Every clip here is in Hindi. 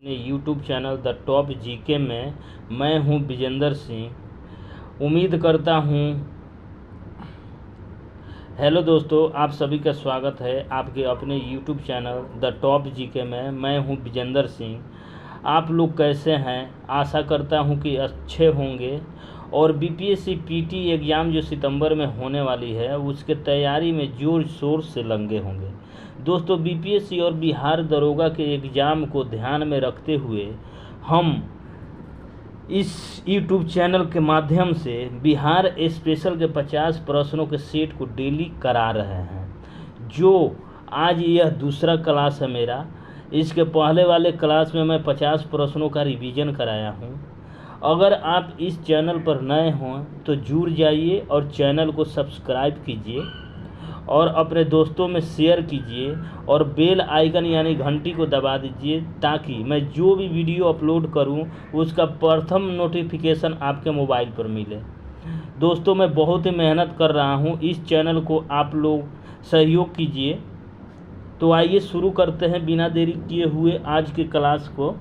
अपने YouTube channel the top GK में मैं हूं विजेंद्र सिंह। उम्मीद करता हूं। हेलो दोस्तों, आप सभी का स्वागत है आपके अपने YouTube channel the top GK में। मैं हूं विजेंद्र सिंह। आप लोग कैसे हैं? आशा करता हूं कि अच्छे होंगे। और बीपीएससी पीटी एग्ज़ाम जो सितंबर में होने वाली है उसके तैयारी में ज़ोर शोर से लगे होंगे। दोस्तों, बीपीएससी और बिहार दरोगा के एग्ज़ाम को ध्यान में रखते हुए हम इस यूट्यूब चैनल के माध्यम से बिहार स्पेशल के 50 प्रश्नों के सेट को डेली करा रहे हैं। जो आज यह दूसरा क्लास है मेरा। इसके पहले वाले क्लास में मैं 50 प्रश्नों का रिवीजन कराया हूँ। अगर आप इस चैनल पर नए हों तो जुड़ जाइए और चैनल को सब्सक्राइब कीजिए और अपने दोस्तों में शेयर कीजिए और बेल आइकन यानी घंटी को दबा दीजिए ताकि मैं जो भी वीडियो अपलोड करूं उसका प्रथम नोटिफिकेशन आपके मोबाइल पर मिले। दोस्तों, मैं बहुत ही मेहनत कर रहा हूं, इस चैनल को आप लोग सहयोग कीजिए। तो आइए शुरू करते हैं बिना देरी किए हुए आज के क्लास को।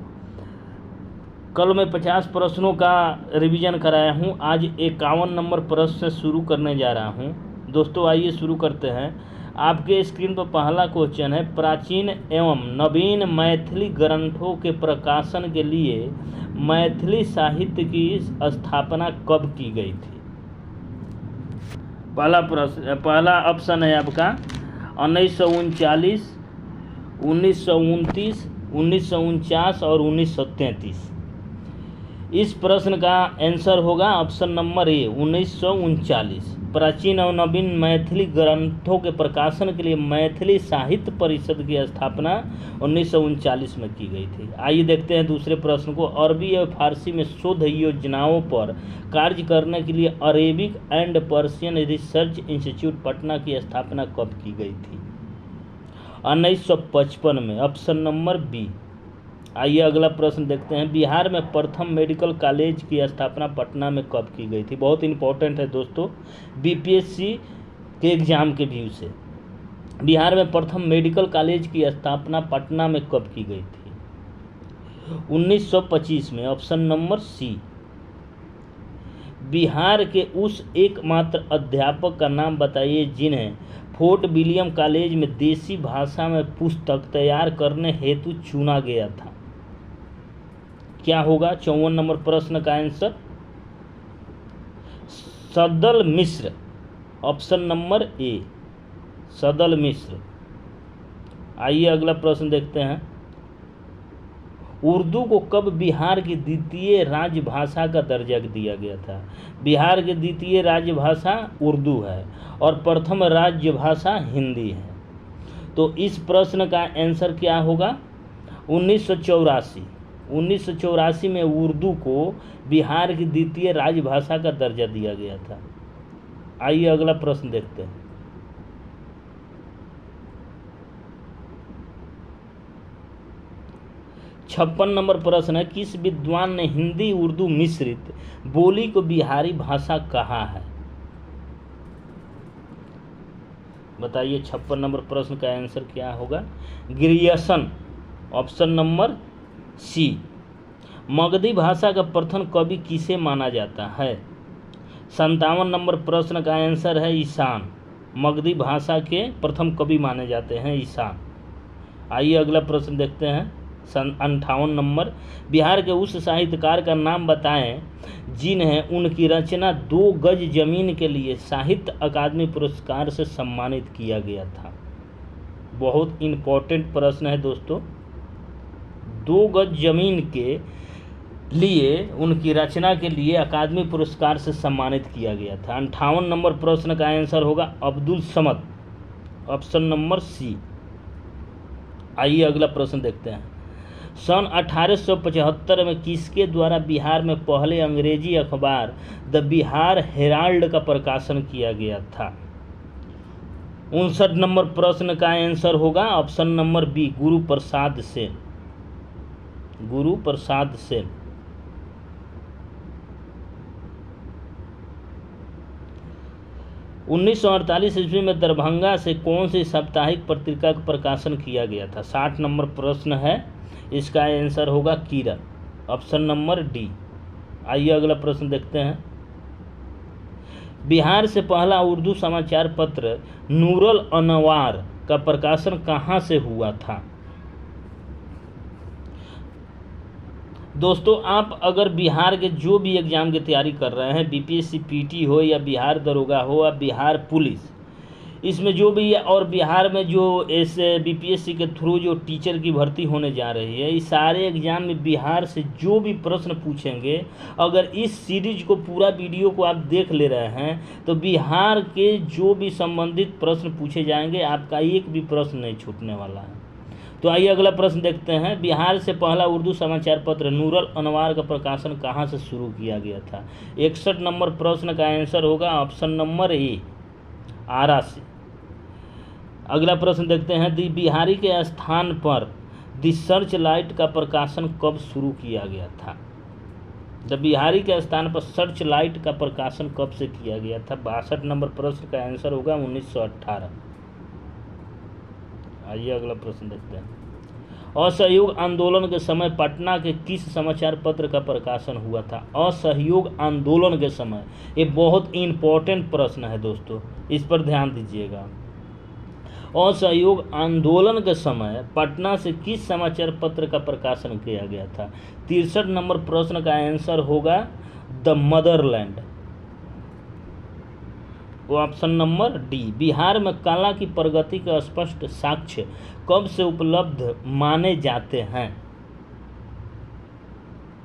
कल मैं 50 प्रश्नों का रिवीजन कराया हूं, आज 51 नंबर प्रश्न से शुरू करने जा रहा हूं। दोस्तों, आइए शुरू करते हैं। आपके स्क्रीन पर पहला क्वेश्चन है, प्राचीन एवं नवीन मैथिली ग्रंथों के प्रकाशन के लिए मैथिली साहित्य की स्थापना कब की गई थी? पहला ऑप्शन है आपका 1939, 1929, 1949 और 1933। इस प्रश्न का आंसर होगा ऑप्शन नंबर ए 1939। प्राचीन और नवीन मैथिली ग्रंथों के प्रकाशन के लिए मैथिली साहित्य परिषद की स्थापना 1939 में की गई थी। आइए देखते हैं दूसरे प्रश्न को। अरबी और फारसी में शोध योजनाओं पर कार्य करने के लिए Arabic and Persian research institute Patna की स्थापना कब की गई थी? 1955 में, ऑप्शन नंबर बी। आइए अगला प्रश्न देखते हैं। बिहार में प्रथम मेडिकल कॉलेज की स्थापना पटना में कब की गई थी? बहुत इंपॉर्टेंट है दोस्तों, बीपीएससी के एग्जाम के व्यू से। बिहार में प्रथम मेडिकल कॉलेज की स्थापना पटना में कब की गई थी? 1925 में, ऑप्शन नंबर सी। बिहार के उस एकमात्र अध्यापक का नाम बताइए जिन्हें फोर्ट विलियम कॉलेज में देसी भाषा में पुस्तक तैयार करने हेतु चुना गया था। क्या होगा 54 नंबर प्रश्न का answer? Sadal Mishra, option number A, Sadal Mishra. आइए अगला प्रश्न देखते हैं। उर्दू को कब बिहार की द्वितीय राजभाषा का दर्जा दिया गया था? बिहार की द्वितीय राजभाषा उर्दू है और प्रथम राजभाषा हिंदी है। तो इस प्रश्न का आंसर क्या होगा? 1984। 1984 में उर्दू को बिहार की द्वितीय राजभाषा का दर्जा दिया गया था। आइए अगला प्रश्न देखते हैं। छप्पन नंबर प्रश्न है, किस विद्वान ने हिंदी उर्दू मिश्रित बोली को बिहारी भाषा कहा है? बताइए 56 नंबर प्रश्न का आंसर क्या होगा? Grierson, option number C. Magadhi भाषा का प्रथम कवि किसे माना जाता है? 57 नंबर प्रश्न का आंसर है ईशान। मगधी भाषा के प्रथम कवि माने जाते हैं ईशान। आइए अगला प्रश्न देखते हैं। 58 नंबर, बिहार के उस साहित्यकार का नाम बताएं जिन्हें उनकी रचना 2 गज जमीन के लिए साहित्य अकादमी पुरस्कार से सम्मानित किया गया था। बहुत इम्पोर्टेंट प्रश्न है दोस्तों। 2 गज जमीन के लिए उनकी रचना के लिए अकादमी पुरस्कार से सम्मानित किया गया था। 58 नंबर प्रश्न का आंसर होगा Abdul Samad, option number C. आइए अगला प्रश्न देखते हैं। सन 1875 में किसके द्वारा बिहार में पहले अंग्रेजी अखबार द बिहार हेराल्ड का प्रकाशन किया गया था? 59 नंबर प्रश्न का आंसर होगा option number B, Guru Prasad Sen. Guru Prasad Sen. उन्नीस 1948 ईस्वी में दरभंगा से कौन सी साप्ताहिक पत्रिका का प्रकाशन किया गया था? 60 नंबर प्रश्न है, इसका आंसर होगा किरण, ऑप्शन नंबर डी। आइए अगला प्रश्न देखते हैं। बिहार से पहला उर्दू समाचार पत्र नूरुल अनवार का प्रकाशन कहाँ से हुआ था? दोस्तों, आप अगर बिहार के जो भी एग्ज़ाम की तैयारी कर रहे हैं, बीपीएससी पीटी हो या बिहार दरोगा हो या बिहार पुलिस, इसमें जो भी है, और बिहार में जो ऐसे बीपीएससी के थ्रू जो टीचर की भर्ती होने जा रही है, इस सारे एग्ज़ाम में बिहार से जो भी प्रश्न पूछेंगे, अगर इस सीरीज को पूरा वीडियो को आप देख ले रहे हैं तो बिहार के जो भी संबंधित प्रश्न पूछे जाएंगे, आपका एक भी प्रश्न नहीं छूटने वाला है। तो आइए अगला प्रश्न देखते हैं। बिहार से पहला उर्दू समाचार पत्र नूरुल अनवार का प्रकाशन कहाँ से शुरू किया गया था? 61 नंबर प्रश्न का आंसर होगा ऑप्शन नंबर ए, आरा से। अगला प्रश्न देखते हैं। दी बिहारी के स्थान पर दी सर्च लाइट का प्रकाशन कब शुरू किया गया था? द बिहारी के स्थान पर सर्च लाइट का प्रकाशन कब से किया गया था? 62 नंबर प्रश्न का आंसर होगा 1918। आइए अगला प्रश्न देखते हैं। असहयोग आंदोलन के समय पटना के किस समाचार पत्र का प्रकाशन हुआ था? असहयोग आंदोलन के समय, ये बहुत इंपॉर्टेंट प्रश्न है दोस्तों, इस पर ध्यान दीजिएगा। असहयोग आंदोलन के समय पटना से किस समाचार पत्र का प्रकाशन किया गया था? 63 नंबर प्रश्न का आंसर होगा द मदरलैंड, वो ऑप्शन नंबर डी। बिहार में कला की प्रगति का स्पष्ट साक्ष्य कब से उपलब्ध माने जाते हैं?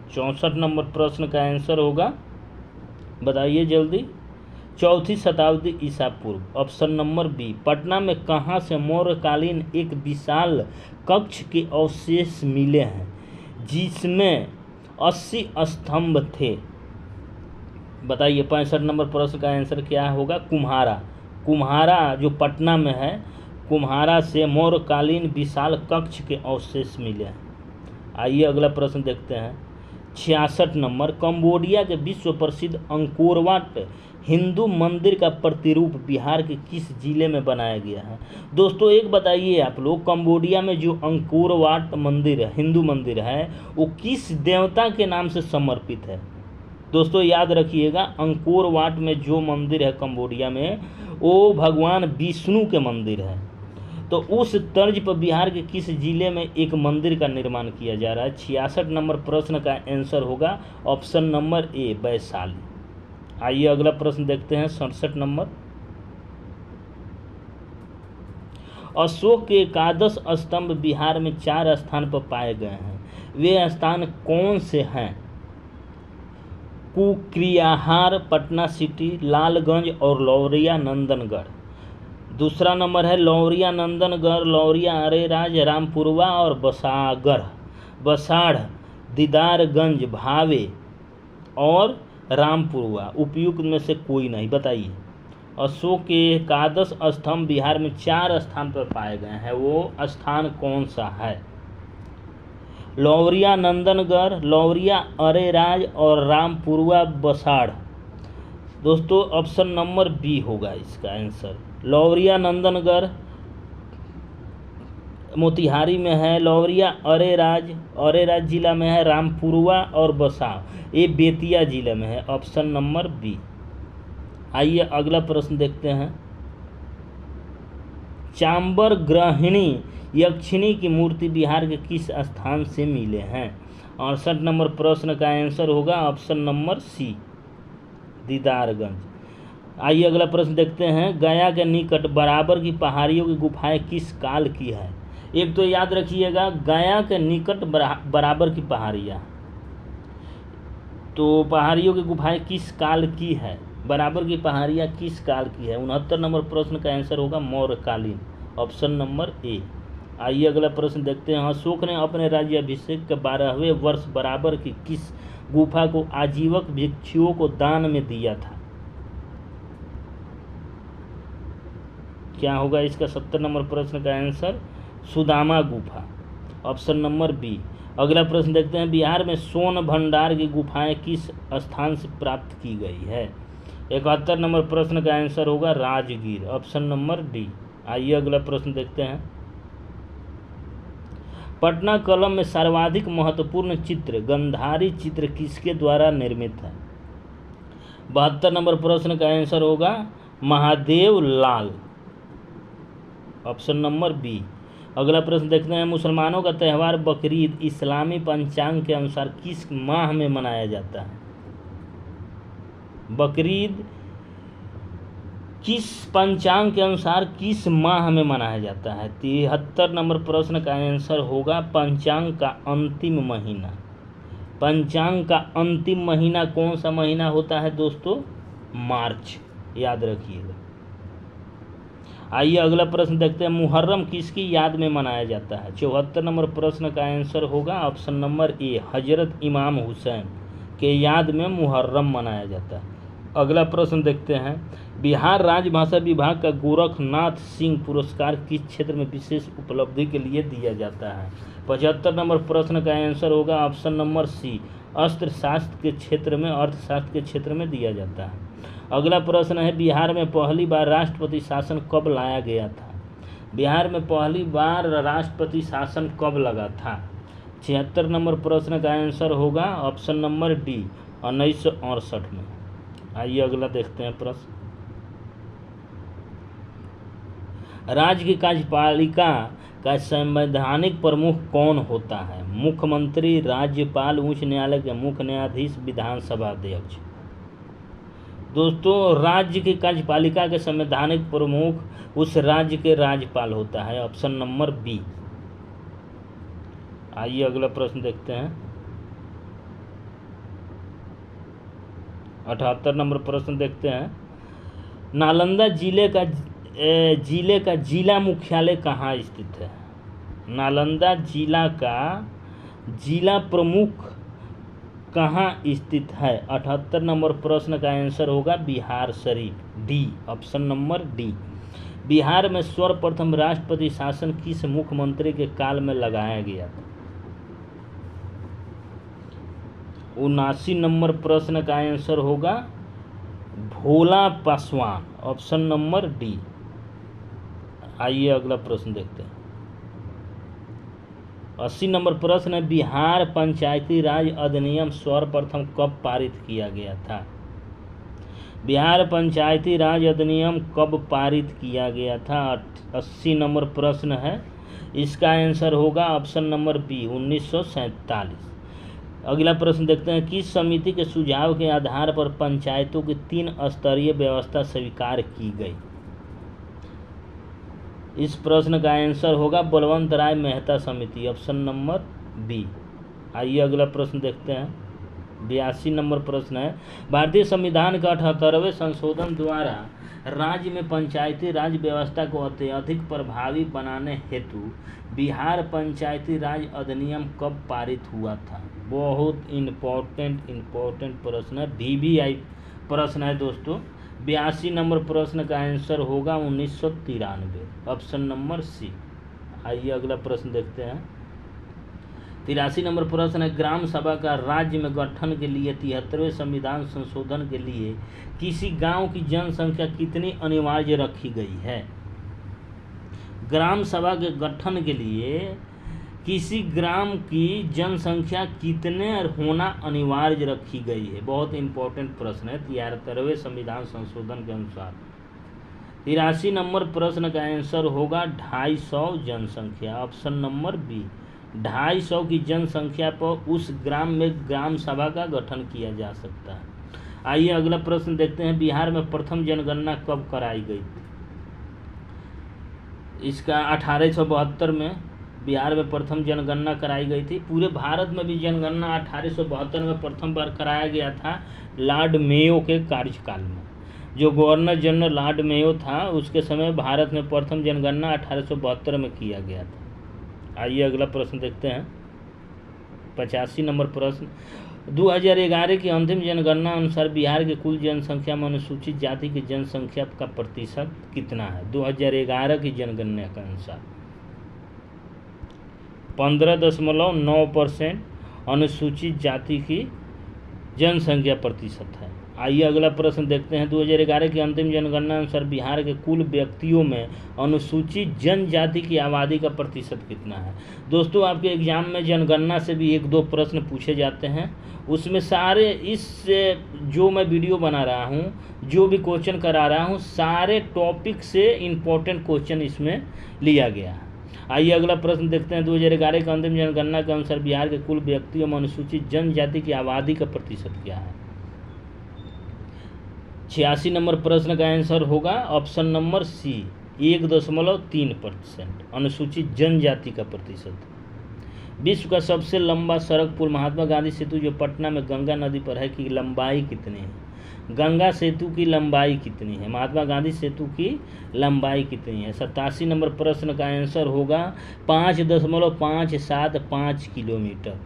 64 नंबर प्रश्न का आंसर होगा, बताइए जल्दी, 4वीं शताब्दी ईसा पूर्व, ऑप्शन नंबर बी। पटना में कहाँ से मौर्यकालीन एक विशाल कक्ष के अवशेष मिले हैं जिसमें 80 स्तंभ थे? बताइए 65 नंबर प्रश्न का आंसर क्या होगा? कुम्हारा। कुम्हारा जो पटना में है, कुम्हारा से मौर्यकालीन विशाल कक्ष के अवशेष मिले हैं। आइए अगला प्रश्न देखते हैं। 66 नंबर। कंबोडिया के विश्व प्रसिद्ध अंकोर वाट हिंदू मंदिर का प्रतिरूप बिहार के किस जिले में बनाया गया है? दोस्तों एक बताइए आप लोग, कंबोडिया में जो अंकोर वाट मंदिर है, हिंदू मंदिर है, वो किस देवता के नाम से समर्पित है? दोस्तों याद रखिएगा, अंकोर वाट में जो मंदिर है कंबोडिया में, वो भगवान विष्णु के मंदिर है। तो उस तर्ज पर बिहार के किस जिले में एक मंदिर का निर्माण किया जा रहा है? 66 नंबर प्रश्न का आंसर होगा ऑप्शन नंबर ए, वैशाली। आइए अगला प्रश्न देखते हैं। 67 नंबर। अशोक के एकादश स्तंभ बिहार में 4 स्थान पर पाए गए हैं, वे स्थान कौन से हैं? कुक्रियाहार, पटना सिटी, लालगंज और लौरिया नंदनगढ़। दूसरा नंबर है लौरिया नंदनगढ़, लौरिया अरेराज, रामपुरवा और बसाढ़, दीदारगंज, भावे और रामपुरवा। उपयुक्त में से कोई नहीं, बताइए। अशोक के एकादश स्तंभ बिहार में 4 स्थान पर पाए गए हैं, वो स्थान कौन सा है? लौरिया नंदनगढ़, लौरिया अरेराज और रामपुरवा बसाढ़। दोस्तों ऑप्शन नंबर बी होगा इसका आंसर। लौरिया नंदनगढ़ मोतिहारी में है, लौरिया अरेराज जिला में है, रामपुरवा और बसाढ़ ये बेतिया जिले में है, ऑप्शन नंबर बी। आइए अगला प्रश्न देखते हैं। चांबर ग्रहिणी यक्षिणी की मूर्ति बिहार के किस स्थान से मिले हैं? 68 नंबर प्रश्न का आंसर होगा ऑप्शन नंबर सी, दीदारगंज। आइए अगला प्रश्न देखते हैं। गया के निकट बराबर की पहाड़ियों की गुफाएं किस काल की है? एक तो याद रखिएगा, गया के निकट बराबर की पहाड़ियाँ, तो पहाड़ियों की गुफाएं किस काल की है? बराबर की पहाड़ियाँ किस काल की है? 69 नंबर प्रश्न का आंसर होगा मौर्यकालीन, ऑप्शन नंबर ए। आइए अगला प्रश्न देखते हैं। अशोक ने अपने राज्याभिषेक के 12वें वर्ष बराबर की किस गुफा को आजीवक भिक्षुओं को दान में दिया था? क्या होगा इसका 70 नंबर प्रश्न का आंसर? सुदामा गुफा, ऑप्शन नंबर बी। अगला प्रश्न देखते हैं। बिहार में सोन भंडार की गुफाएं किस स्थान से प्राप्त की गई है? 71 नंबर प्रश्न का आंसर होगा राजगीर, ऑप्शन नंबर डी। आइए अगला प्रश्न देखते हैं। पटना कलम में सर्वाधिक महत्वपूर्ण चित्र गंधारी चित्र किसके द्वारा निर्मित है? 72 नंबर प्रश्न का आंसर होगा महादेव लाल, ऑप्शन नंबर बी। अगला प्रश्न देखते हैं, मुसलमानों का त्यौहार बकरीद इस्लामी पंचांग के अनुसार किस माह में मनाया जाता है? बकरीद किस पंचांग के अनुसार किस माह में मनाया जाता है? 73 नंबर प्रश्न का आंसर होगा पंचांग का अंतिम महीना। पंचांग का अंतिम महीना कौन सा महीना होता है दोस्तों? मार्च, याद रखिएगा। आइए अगला प्रश्न देखते हैं, मुहर्रम किसकी याद में मनाया जाता है? 74 नंबर प्रश्न का आंसर होगा ऑप्शन नंबर ए, हजरत इमाम हुसैन के याद में मुहर्रम मनाया जाता है। अगला प्रश्न देखते हैं, बिहार राज्य भाषा विभाग का गोरखनाथ सिंह पुरस्कार किस क्षेत्र में विशेष उपलब्धि के लिए दिया जाता है? 75 नंबर प्रश्न का आंसर होगा ऑप्शन नंबर सी, अस्त्रशास्त्र के क्षेत्र में, अर्थशास्त्र के क्षेत्र में दिया जाता है। अगला प्रश्न है, बिहार में पहली बार राष्ट्रपति शासन कब लाया गया था? बिहार में पहली बार राष्ट्रपति शासन कब लगा था? 76 नंबर प्रश्न का आंसर होगा ऑप्शन नंबर डी, 1968 में। आइए अगला देखते हैं प्रश्न, राज्य की कार्यपालिका का संवैधानिक प्रमुख कौन होता है? मुख्यमंत्री, राज्यपाल, उच्च न्यायालय के मुख्य न्यायाधीश, विधानसभा अध्यक्ष। दोस्तों, राज्य की कार्यपालिका के संवैधानिक प्रमुख उस राज्य के राज्यपाल होता है, ऑप्शन नंबर बी। आइए अगला प्रश्न देखते हैं, 78 नंबर प्रश्न देखते हैं, नालंदा जिले का जिला मुख्यालय कहाँ स्थित है? नालंदा जिला का जिला प्रमुख कहाँ स्थित है? 78 नंबर प्रश्न का आंसर होगा Bihar Sharif, D, option number D. Bihar में सर्वप्रथम राष्ट्रपति शासन किस मुख्यमंत्री के काल में लगाया गया था? 79 नंबर प्रश्न का आंसर होगा भोला पासवान, ऑप्शन नंबर डी। आइए अगला प्रश्न देखते हैं, 80 नंबर प्रश्न है, बिहार पंचायती राज अधिनियम सर्वप्रथम कब पारित किया गया था? बिहार पंचायती राज अधिनियम कब पारित किया गया था? 80 नंबर प्रश्न है, इसका आंसर होगा ऑप्शन नंबर बी, 1947। अगला प्रश्न देखते हैं, किस समिति के सुझाव के आधार पर पंचायतों की 3 स्तरीय व्यवस्था स्वीकार की गई? इस प्रश्न का आंसर होगा बलवंत राय मेहता समिति, ऑप्शन नंबर बी। आइए अगला प्रश्न देखते हैं, 82 नंबर प्रश्न है, भारतीय संविधान का 78वें संशोधन द्वारा राज्य में पंचायती राज व्यवस्था को अत्यधिक प्रभावी बनाने हेतु बिहार पंचायती राज अधिनियम कब पारित हुआ था? बहुत इम्पोर्टेंट प्रश्न है, VVI प्रश्न है दोस्तों। 82 नंबर प्रश्न का आंसर होगा 1993, ऑप्शन नंबर सी। आइए अगला प्रश्न देखते हैं, 83 नंबर प्रश्न है, ग्राम सभा का राज्य में गठन के लिए 73वें संविधान संशोधन के लिए किसी गांव की जनसंख्या कितनी अनिवार्य रखी गई है? ग्राम सभा के गठन के लिए किसी ग्राम की जनसंख्या कितने होना अनिवार्य रखी गई है? बहुत इंपॉर्टेंट प्रश्न है 73वें संविधान संशोधन के अनुसार। 83 नंबर प्रश्न का आंसर होगा 250 जनसंख्या, ऑप्शन नंबर बी। 250 की जनसंख्या पर उस ग्राम में ग्राम सभा का गठन किया जा सकता है। आइए अगला प्रश्न देखते हैं, बिहार में प्रथम जनगणना कब कराई गई थी? इसका 1872 में बिहार में प्रथम जनगणना कराई गई थी। पूरे भारत में भी जनगणना 1872 में प्रथम बार कराया गया था, लॉर्ड मेयो के कार्यकाल में। जो गवर्नर जनरल लॉर्ड मेयो था, उसके समय भारत में प्रथम जनगणना 1872 में किया गया था। आइए अगला प्रश्न देखते हैं, 85 नंबर प्रश्न, 2011 की अंतिम जनगणना अनुसार बिहार की कुल जनसंख्या में अनुसूचित जाति की जनसंख्या का प्रतिशत कितना है? 2011 की जनगणना के अनुसार 15.9% अनुसूचित जाति की जनसंख्या प्रतिशत है। आइए अगला प्रश्न देखते हैं। 2011 की अंतिम जनगणना अनुसार बिहार के कुल व्यक्तियों में अनुसूचित जनजाति की आबादी का प्रतिशत कितना है। दोस्तों आपके एग्जाम में जनगणना से भी 1-2 प्रश्न पूछे जाते हैं, उसमें सारे इस जो मैं वीडियो बना रहा हूँ, जो भी क्वेश्चन करा रहा हूँ, सारे टॉपिक से इम्पोर्टेंट क्वेश्चन इसमें लिया गया है। आइए अगला प्रश्न देखते हैं। 2011 की अंतिम जनगणना के अनुसार बिहार के कुल व्यक्तियों में अनुसूचित जनजाति की आबादी का प्रतिशत क्या है। 86 नंबर प्रश्न का आंसर होगा ऑप्शन नंबर सी, 1.3% अनुसूचित जनजाति का प्रतिशत। विश्व का सबसे लंबा सड़क पुल महात्मा गांधी सेतु जो पटना में गंगा नदी पर है की लंबाई कितनी है। गंगा सेतु की लंबाई कितनी है, महात्मा गांधी सेतु की लंबाई कितनी है। 87 नंबर प्रश्न का आंसर होगा 5.575 किलोमीटर,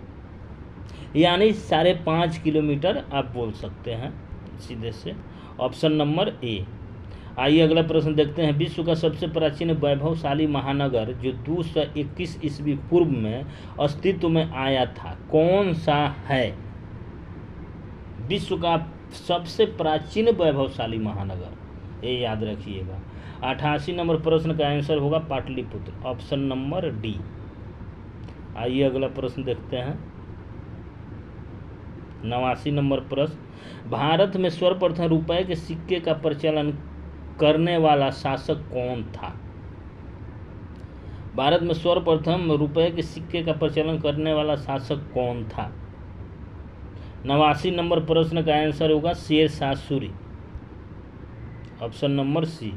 यानी 5.5 किलोमीटर आप बोल सकते हैं सीधे से, ऑप्शन नंबर ए। आइए अगला प्रश्न देखते हैं। विश्व का सबसे प्राचीन वैभवशाली महानगर जो 221 ईस्वी पूर्व में अस्तित्व में आया था कौन सा है। विश्व का सबसे प्राचीन वैभवशाली महानगर, ये याद रखिएगा। 88 नंबर प्रश्न का आंसर होगा पाटलिपुत्र, ऑप्शन नंबर डी। आइए अगला प्रश्न देखते हैं। 89 नंबर प्रश्न, भारत में सर्वप्रथम रुपए के सिक्के का प्रचलन करने वाला शासक कौन था। भारत में सर्वप्रथम रुपए के सिक्के का प्रचलन करने वाला शासक कौन था। 89 नंबर प्रश्न का आंसर होगा Sher Shah Suri, option number c.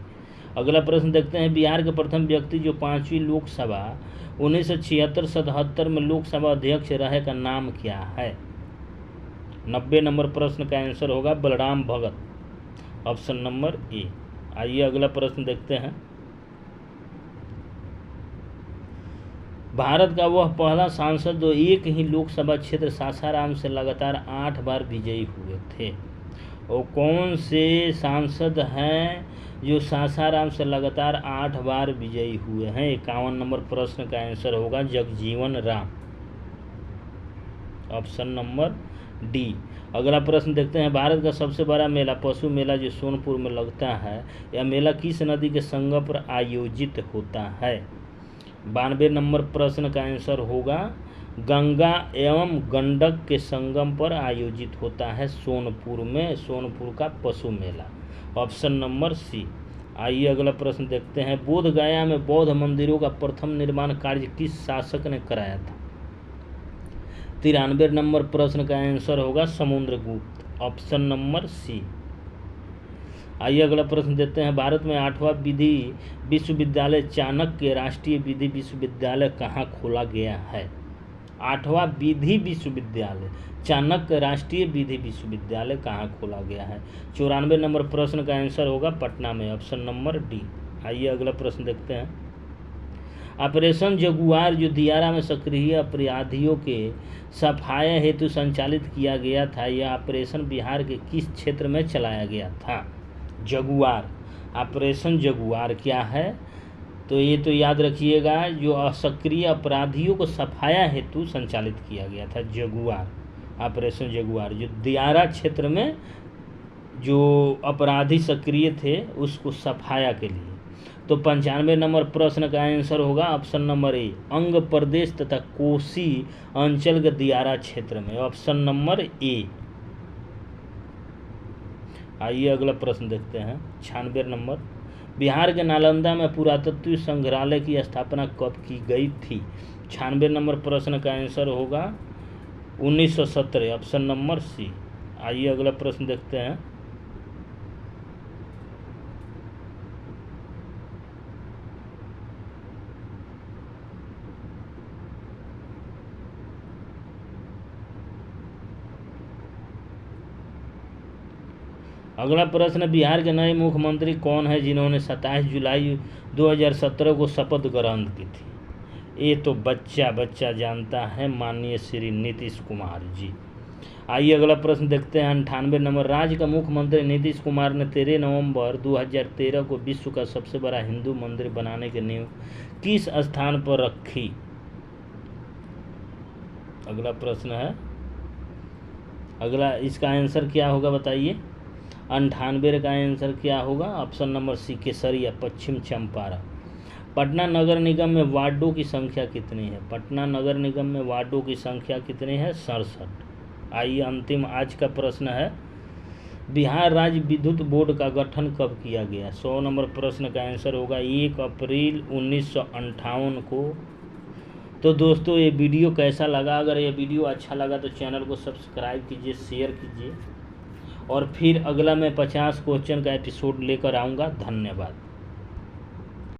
अगला प्रश्न देखते हैं। बिहार के प्रथम व्यक्ति जो 5वीं लोकसभा 1976-77 में लोकसभा अध्यक्ष रहे का नाम क्या है। 90 नंबर प्रश्न का आंसर होगा बलराम भगत, ऑप्शन नंबर ए। आइए अगला प्रश्न देखते हैं। भारत का वह पहला सांसद जो एक ही लोकसभा क्षेत्र सासाराम से लगातार 8 बार विजयी हुए थे, वो कौन से सांसद हैं जो सासाराम से लगातार 8 बार विजयी हुए हैं। 51 नंबर प्रश्न का आंसर होगा Jagjivan Ram, option number D. अगला प्रश्न देखते हैं। भारत का सबसे बड़ा मेला पशु मेला जो सोनपुर में लगता है, यह मेला किस नदी के संगम पर आयोजित होता है। 92 नंबर प्रश्न का आंसर होगा गंगा एवं गंडक के संगम पर आयोजित होता है सोनपुर में, सोनपुर का पशु मेला, ऑप्शन नंबर सी। आइए अगला प्रश्न देखते हैं। बोध गया में बौद्ध मंदिरों का प्रथम निर्माण कार्य किस शासक ने कराया था। 93 नंबर प्रश्न का आंसर होगा समुद्रगुप्त, ऑप्शन नंबर सी। आइए अगला प्रश्न देते हैं। भारत में 8वां विधि विश्वविद्यालय चाणक्य राष्ट्रीय विधि विश्वविद्यालय कहाँ खोला गया है। 8वां विधि विश्वविद्यालय चाणक्य राष्ट्रीय विधि विश्वविद्यालय कहाँ खोला गया है। 94 नंबर प्रश्न का आंसर होगा पटना में, ऑप्शन नंबर डी। आइए अगला प्रश्न देखते हैं। ऑपरेशन जगुआर जो दियारा में सक्रिय अपराधियों के सफाया हेतु संचालित किया गया था, यह ऑपरेशन बिहार के किस क्षेत्र में चलाया गया था। जगुआर, ऑपरेशन जगुआर क्या है, तो ये तो याद रखिएगा जो असक्रिय अपराधियों को सफाया हेतु संचालित किया गया था जगुआर, ऑपरेशन जगुआर, जो दियारा क्षेत्र में जो अपराधी सक्रिय थे उसको सफाया के लिए। तो 95 नंबर प्रश्न का आंसर होगा ऑप्शन नंबर ए, अंग प्रदेश तथा कोसी अंचल के दियारा क्षेत्र में, ऑप्शन नंबर ए। आइए अगला प्रश्न देखते हैं। 96 नंबर, बिहार के नालंदा में पुरातत्व संग्रहालय की स्थापना कब की गई थी। 96 नंबर प्रश्न का आंसर होगा 1917, ऑप्शन नंबर सी। आइए अगला प्रश्न देखते हैं। अगला प्रश्न, बिहार के नए मुख्यमंत्री कौन है जिन्होंने 27 जुलाई 2017 को शपथ ग्रहण की थी। ये तो बच्चा जानता है, माननीय श्री नीतीश कुमार जी। आइए अगला प्रश्न देखते हैं। 98 नंबर, राज्य का मुख्यमंत्री नीतीश कुमार ने 13 नवंबर 2013 को विश्व का सबसे बड़ा हिंदू मंदिर बनाने की नींव किस स्थान पर रखी। अगला प्रश्न है, अगला इसका आंसर क्या होगा बताइए। 98 का आंसर क्या होगा? ऑप्शन नंबर सी केसरिया, पश्चिम चंपारण। पटना नगर निगम में वार्डों की संख्या कितनी है? पटना नगर निगम में वार्डों की संख्या कितनी है? 67। आइए अंतिम आज का प्रश्न है, बिहार राज्य विद्युत बोर्ड का गठन कब किया गया? 100 नंबर प्रश्न का आंसर होगा 1 अप्रैल 1958 को। तो दोस्तों ये वीडियो कैसा लगा? अगर ये वीडियो अच्छा लगा तो चैनल को सब्सक्राइब कीजिए, शेयर कीजिए, और फिर अगला मैं 50 क्वेश्चन का एपिसोड लेकर आऊँगा। धन्यवाद।